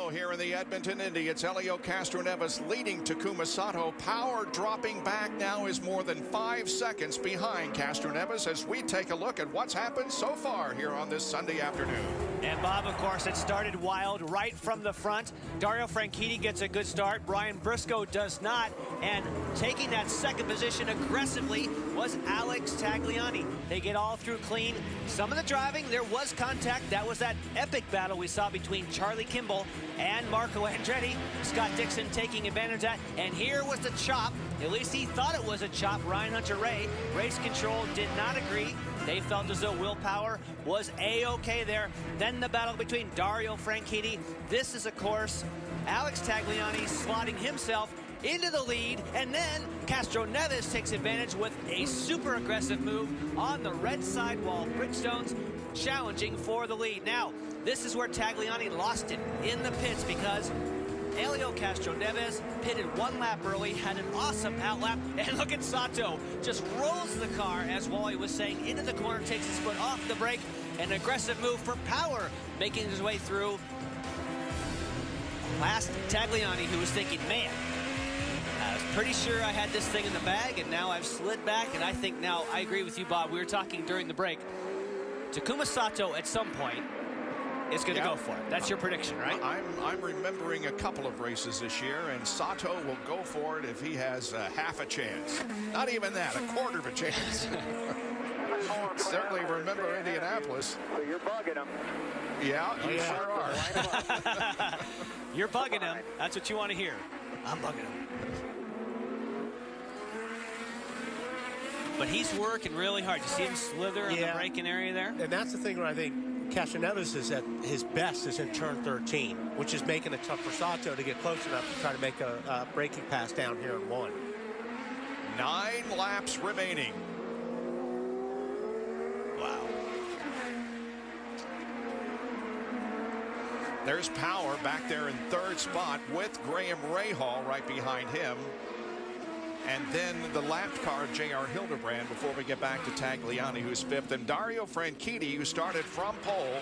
go here in the Edmonton Indy. It's Helio Castroneves leading Takuma Sato. Power dropping back now is more than 5 seconds behind Castroneves as we take a look at what's happened so far here on this Sunday afternoon. And Bob, of course, it started wild right from the front. Dario Franchitti gets a good start. Brian Briscoe does not. And taking that second position aggressively was Alex Tagliani. They get all through clean. Some of the driving, there was contact. That was that epic battle we saw between Charlie Kimball and Marco Andretti. Scott Dixon taking advantage of that. And here was the chop. At least he thought it was a chop. Ryan Hunter-Reay. Race control did not agree. They felt as though willpower was A-OK there. Then the battle between Dario Franchitti. This is, of course, Alex Tagliani slotting himself into the lead, and then Castroneves takes advantage with a super aggressive move on the red sidewall. Bridgestone's challenging for the lead. Now, this is where Tagliani lost it in the pits because Helio Castroneves pitted 1 lap early, had an awesome outlap, and look at Sato. Just rolls the car, as Wally was saying, into the corner, takes his foot off the brake. An aggressive move for power, making his way through past Tagliani, who was thinking, man, I was pretty sure I had this thing in the bag, and now I've slid back, and I think now, I agree with you, Bob. We were talking during the break. Takuma Sato, at some point, is going to go for it. That's your prediction, right? I'm remembering a couple of races this year, and Sato will go for it if he has half a chance. Not even that, a quarter of a chance. Certainly remember Indianapolis. So you're bugging him. Yeah, you sure are. You're bugging him. That's what you want to hear. I'm bugging him. But he's working really hard. You see him slither in the braking area there? And that's the thing where I think Castroneves is at his best is in turn 13, which is making it tough for Sato to get close enough to try to make a braking pass down here in 1. 9 laps remaining. Wow. There's Power back there in 3rd spot with Graham Rahal right behind him. And then the lapped car, J.R. Hildebrand, before we get back to Tagliani, who's 5th. And Dario Franchitti, who started from pole,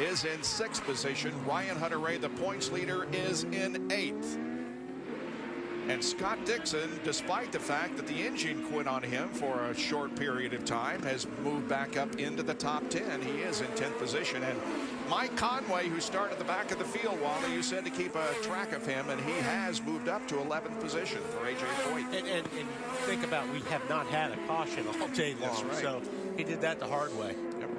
is in 6th position. Ryan Hunter-Reay, the points leader, is in 8th. And Scott Dixon, despite the fact that the engine quit on him for a short period of time, has moved back up into the top 10. He is in 10th position. And Mike Conway, who started at the back of the field, Wally, you said to keep a track of him, and he has moved up to 11th position for A.J. Foyt. And think about, we have not had a caution all day long. That's right. So he did that the hard way. Yep.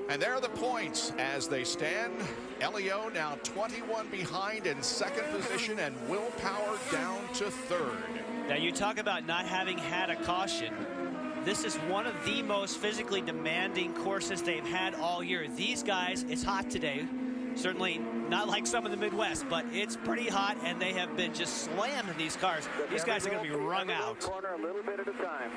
And there are the points as they stand. Helio now 21 behind in 2nd position, and Willpower down to 3rd. Now, you talk about not having had a caution. This is one of the most physically demanding courses they've had all year. These guys, it's hot today. Certainly not like some of the Midwest, but it's pretty hot, and they have been just slamming these cars. These guys are going to be wrung out. Corner a little bit at a time.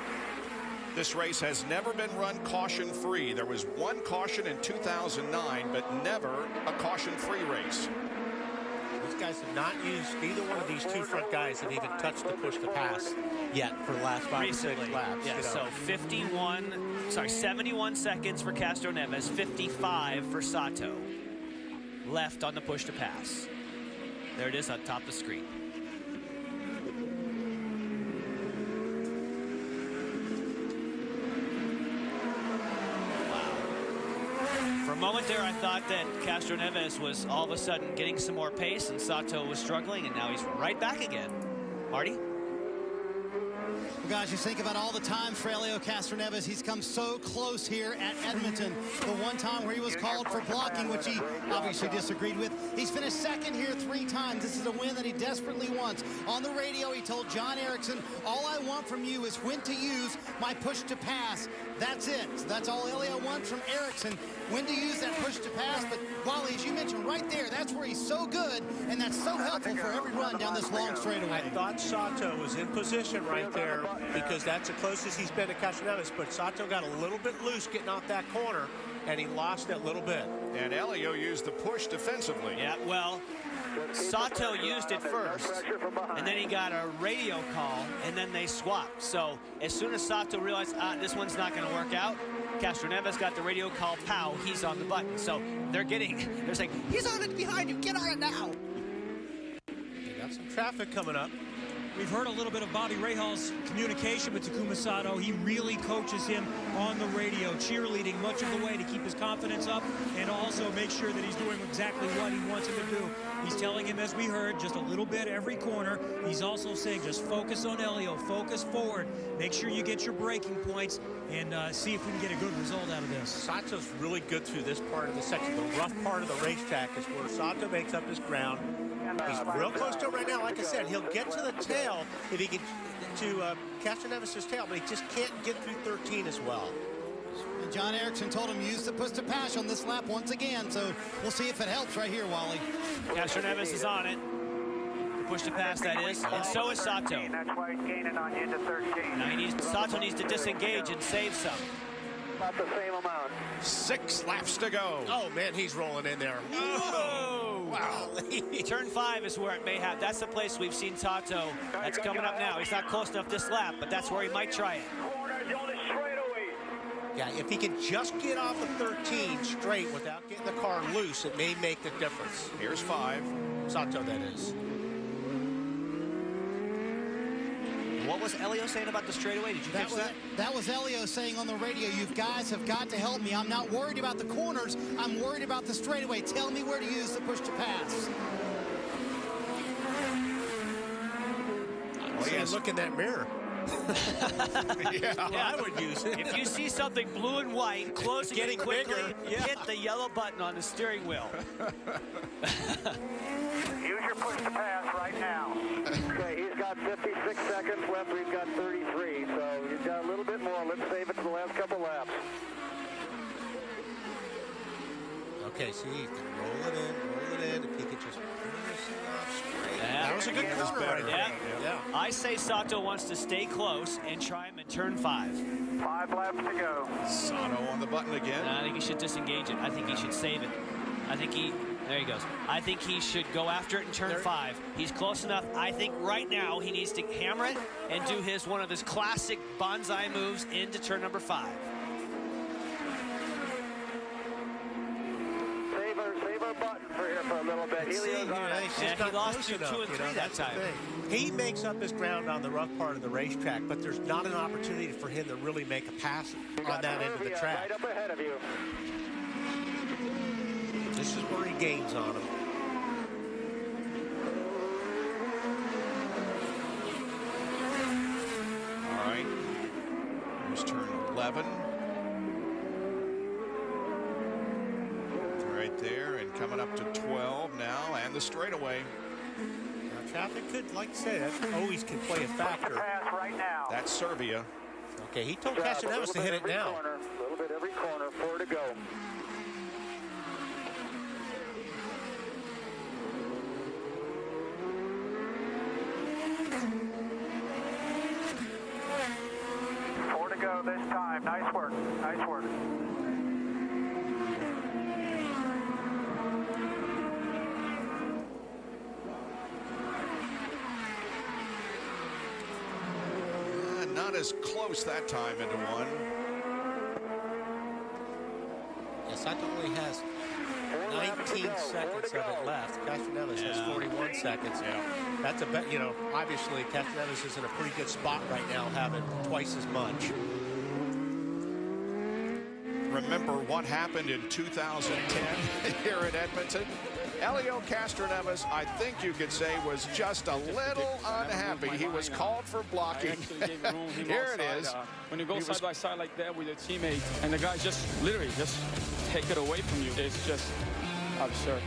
This race has never been run caution-free. There was 1 caution in 2009, but never a caution-free race. These guys have not used, either one of these 2 front guys have even touched the push to pass yet for the last 5 or 6 laps. Yeah, so 71 seconds for Castroneves, 55 for Sato. Left on the push to pass. There it is on top of the screen. For a moment there, I thought that Castroneves was all of a sudden getting some more pace and Sato was struggling, and now he's right back again. Marty? Well, guys, you think about all the times for Helio Castroneves. He's come so close here at Edmonton. The one time where he was called for blocking, which he obviously disagreed with. He's finished 2nd here 3 times. This is a win that he desperately wants. On the radio, he told John Erickson, all I want from you is when to use my push to pass. That's it. So that's all Helio wants from Erickson, when to use that push to pass. But Wally, as you mentioned right there, that's where he's so good, and that's so helpful for every run down this long straightaway. I thought Sato was in position right there because that's the closest he's been to Castroneves, but Sato got a little bit loose getting off that corner, and he lost that little bit. And Elio used the push defensively. Yeah, well, Sato used it first, and then he got a radio call, and then they swapped. So as soon as Sato realized, this one's not going to work out, Castroneves got the radio call, pow, he's on the button. So they're saying, he's on it behind you, get on it now. They got some traffic coming up. We've heard a little bit of Bobby Rahal's communication with Takuma Sato. He really coaches him on the radio, cheerleading much of the way to keep his confidence up and also make sure that he's doing exactly what he wants him to do. He's telling him, as we heard, just a little bit every corner. He's also saying, just focus on Elio, focus forward, make sure you get your breaking points, and see if we can get a good result out of this. Sato's really good through this part of the section. The rough part of the racetrack is where Sato makes up his ground. He's real close to it right now. Like I said, he'll get to the tail if he can, to Castroneves' tail, but he just can't get through 13 as well. And John Erickson told him use the push to pass on this lap once again, so we'll see if it helps right here, Wally. Castroneves is on it. The push to pass, that is, and so is Sato. That's why he's gaining on you to 13. Now Sato needs to disengage and save some. About the same amount. 6 laps to go. Oh, man, he's rolling in there. Whoa! Wow. Turn 5 is where it may have. That's the place we've seen Sato. That's coming up now. He's not close enough this lap, but that's where he might try it. Yeah, if he can just get off of 13 straight without getting the car loose, it may make the difference. Here's 5. Sato, that is. What was Elio saying about the straightaway? Did you catch that? That was Elio saying on the radio, you guys have got to help me. I'm not worried about the corners. I'm worried about the straightaway. Tell me where to use the push to pass. Well, yeah, look in that mirror. Yeah, Yeah, I would use it. If you see something blue and white closing Getting in quickly, bigger, hit the yellow button on the steering wheel. Use your push to pass right now. Okay, he's got 56 seconds left. We've got 33, so you've got a little bit more. Let's save it to the last couple laps. Okay, see, he can roll it in. If he could just pull this thing off straight. Yeah. That was a good corner right there. Yeah. I say Sato wants to stay close and try him in turn 5. 5 laps to go. Sato on the button again. I think he should disengage it. I think he should save it. There he goes. I think he should go after it in turn 5. He's close enough. I think right now he needs to hammer it and do one of his classic bonsai moves into turn number 5. Save our button for here for a little bit. Helio's on it. Yeah, he lost you 2 and 3 that time. He makes up his ground on the rough part of the racetrack, but there's not an opportunity for him to really make a pass on that end of the track. Right up ahead of you. This is where he gains on him. All right. Here's turn 11. Right there, and coming up to 12 now, and the straightaway. Now, traffic could, like I say, that always can play a factor. Pass right now. That's Serbia. Okay, he told Castroneves to hit it now. A little bit every corner, 4 to go. Go this time. Nice work. Nice work. Not as close that time into 1. Yes, that only has 19 seconds of it left. Castroneves has 41 seconds. Yeah. That's a bet. You know, obviously Castroneves is in a pretty good spot right now, having twice as much. Remember what happened in 2010 here at Edmonton? Elio Castroneves, I think you could say, was just a little unhappy. He was called for blocking. Here it is. When you go side by side like that with your teammate, and the guy just literally just take it away from you, it's just absurd.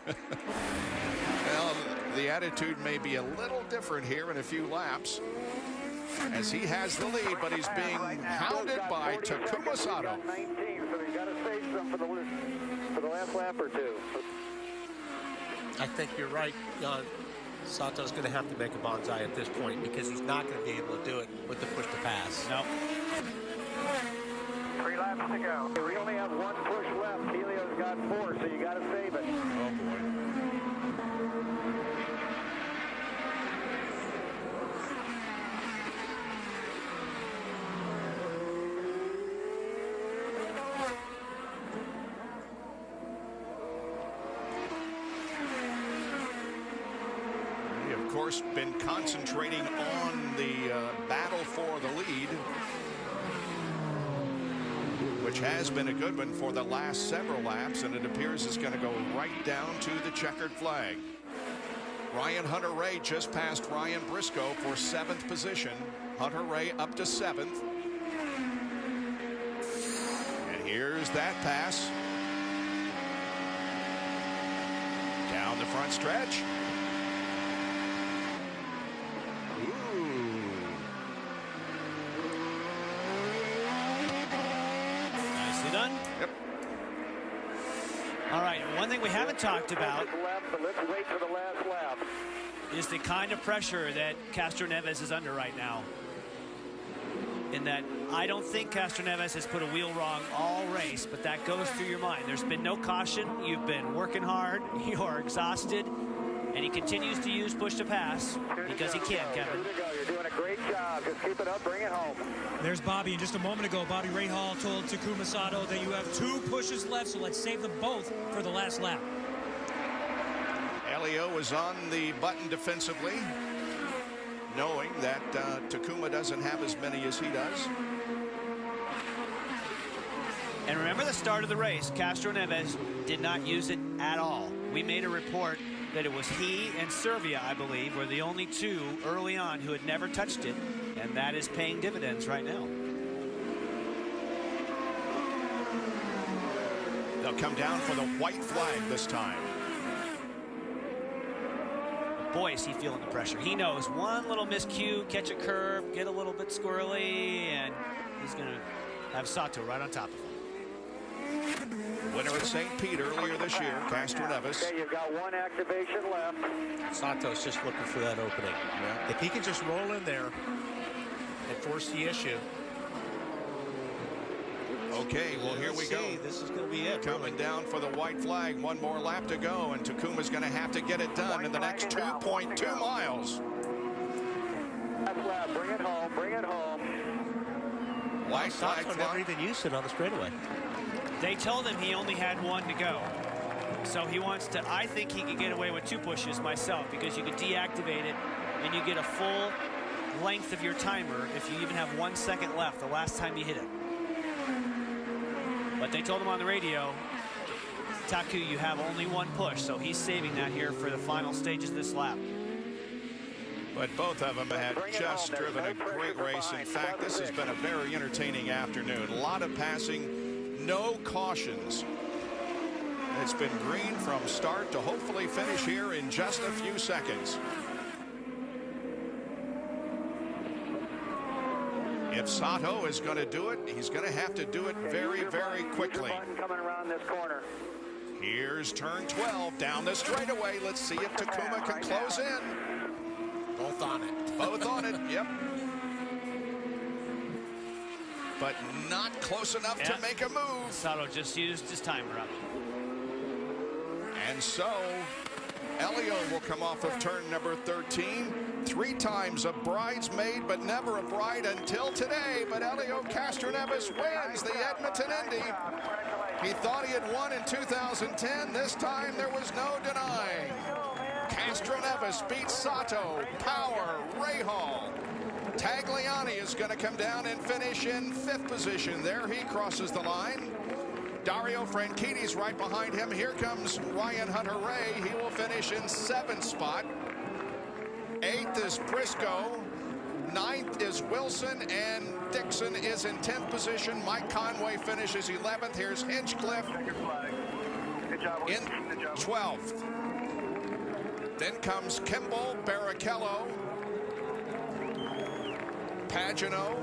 Well, the attitude may be a little different here in a few laps, as he has the lead, but he's being hounded by Takuma Sato. 19, so he's got to save some for the last lap or 2. I think you're right. Sato's going to have to make a bonsai at this point because he's not going to be able to do it with the push to pass. No. 3 3 laps to go. We only have 1 push left. Helio's got 4, so you got to save it. Oh, boy. Of course, been concentrating on the battle for the lead, which has been a good one for the last several laps, and it appears it's going to go right down to the checkered flag. Ryan Hunter-Reay just passed Ryan Briscoe for 7th position. Hunter-Reay up to 7th. And here's that pass. Down the front stretch. Done? Yep. All right, one thing we haven't talked about Let's wait for the last lap. is the kind of pressure that Castroneves is under right now. In that, I don't think Castroneves has put a wheel wrong all race, but that goes through your mind. There's been no caution. You've been working hard. You're exhausted. And he continues to use push to pass because he can, Kevin. You're doing a great job. Just keep it up. Bring it home. There's Bobby. And just a moment ago, Bobby Rahal told Takuma Sato that you have 2 pushes left, so let's save them both for the last lap. Elio was on the button defensively, knowing that Takuma doesn't have as many as he does. And remember the start of the race, Castroneves did not use it at all. We made a report that it was he and Servia, I believe, were the only 2 early on who had never touched it, and that is paying dividends right now. They'll come down for the white flag this time. Boy, is he feeling the pressure. He knows one little miscue, catch a curve, get a little bit squirrely, and he's going to have Sato right on top of him. Winner at St. Pete earlier this year, Castroneves. Okay, you've got 1 activation left. Sato's just looking for that opening. Yeah. If he can just roll in there and force the issue. Okay, well, here we go. This is going to be it. Coming down for the white flag. 1 more lap to go, and Takuma's going to have to get it done in the next 2.2 miles. Last lap. Bring it home. Bring it home. White flag Sato fly. never even used it on the straightaway. They told him he only had 1 to go. So he wants to, I think he could get away with 2 pushes myself, because you could deactivate it and you get a full length of your timer if you even have 1 second left the last time you hit it. But they told him on the radio, Taku, you have only 1 push, so he's saving that here for the final stages of this lap. But both of them had just driven a great race. In fact, this has been a very entertaining afternoon. A lot of passing. No cautions. It's been green from start to hopefully finish here in just a few seconds. If Sato is going to do it, he's going to have to do it very, very quickly. Coming around this corner. Here's turn 12 down the straightaway. Let's see if Takuma can close in. Both on it. Both on it, yep. But not close enough to make a move. Sato just used his timer up. And so, Elio will come off of turn number 13. 3 times a bridesmaid, but never a bride until today. But Elio Castroneves wins the Edmonton Indy. He thought he had won in 2010. This time there was no denying. Castroneves beats Sato, Power, Rahal. Tagliani is going to come down and finish in 5th position. There he crosses the line. Dario Franchitti's right behind him. Here comes Ryan Hunter-Reay. He will finish in 7th spot. 8th is Briscoe. 9th is Wilson, and Dixon is in 10th position. Mike Conway finishes 11th. Here's Hinchcliffe in 12th. Then comes Kimball, Barrichello, Pagano.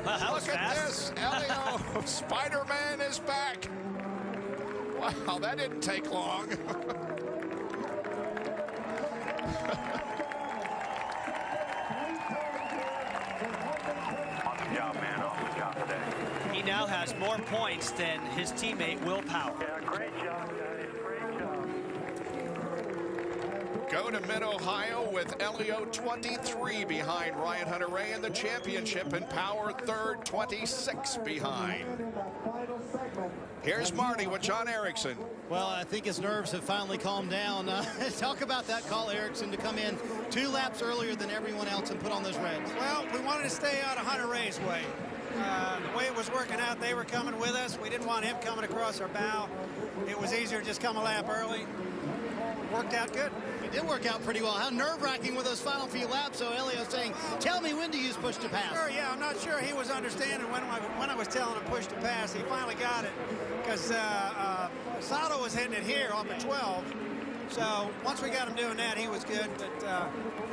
Wow, look at this, Elio. Spider-Man is back. Wow, that didn't take long. now has more points than his teammate Will Power. Yeah, great job, guys. Great job. Go to Mid-Ohio with Elio 23 behind Ryan Hunter-Reay in the championship, and Power third, 26 behind. Here's Marty with John Erickson. Well, I think his nerves have finally calmed down. Talk about that call, Erickson, to come in 2 laps earlier than everyone else and put on those reds. Well, we wanted to stay out of Hunter-Reay's way. The way it was working out, they were coming with us. We didn't want him coming across our bow. It was easier to just come a lap early. Worked out good. It did work out pretty well. How nerve-wracking were those final few laps? So Elio saying, tell me when to use push to pass. Sure, yeah, I'm not sure he was understanding when I was telling him push to pass. He finally got it because Sato was hitting it here off of 12. So once we got him doing that, he was good, but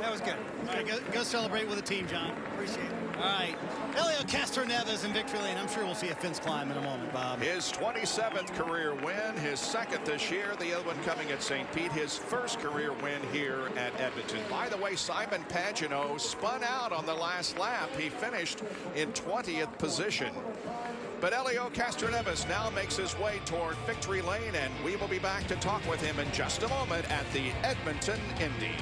that was good. All right, go celebrate with the team, John. Appreciate it. All right, Elio Castroneves in victory lane. I'm sure we'll see a fence climb in a moment, Bob. His 27th career win, his second this year, the other one coming at St. Pete, his first career win here at Edmonton. By the way, Simon Pagenaud spun out on the last lap. He finished in 20th position. But Elio Castroneves now makes his way toward victory lane, and we will be back to talk with him in just a moment at the Edmonton Indy.